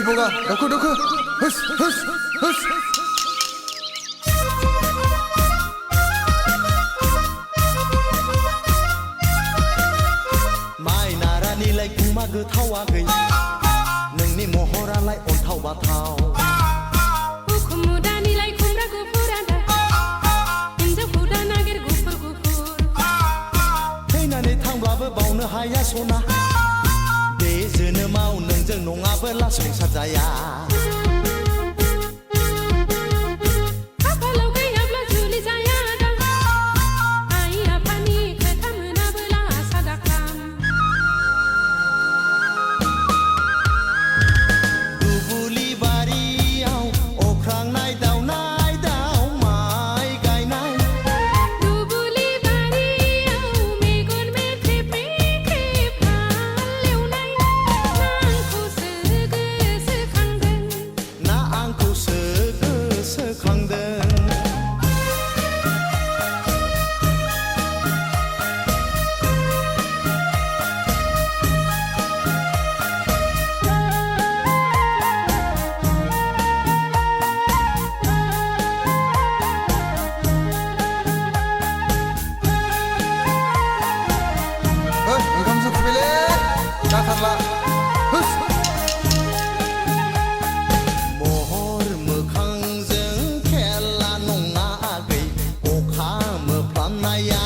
बोगा रखो रखो हस हस हस माइ नारानिलाय गुमा गोथावाखै नोंनि महरालाय अन्थाव बाथाव उखुम मुदानिलाय खुमब्रा गुफुरादा हिन्जावखौ दा नागिर गुफुर गुफुर थैनानै थांब्लाबो बावनो हाया सना बे जोनोमाव नोंजों नङाबोला संसार जाया खाफालाव गैयाब्ला जुलि जाया दा आइ आफानि खोथा मोनाबोला सादा खाम दुबुलि बारियाव अख्रांनाय दाउ माइ गायनाय दुबुलि बारियाव मेगन मेथेब मेथेब हालेवनाय ना आंखौसो गोसोखांदों ओंखाम संफैबायलै जाथारला हस महर मोखांजों खेला नङा आगै अखा मोफ्लामनाया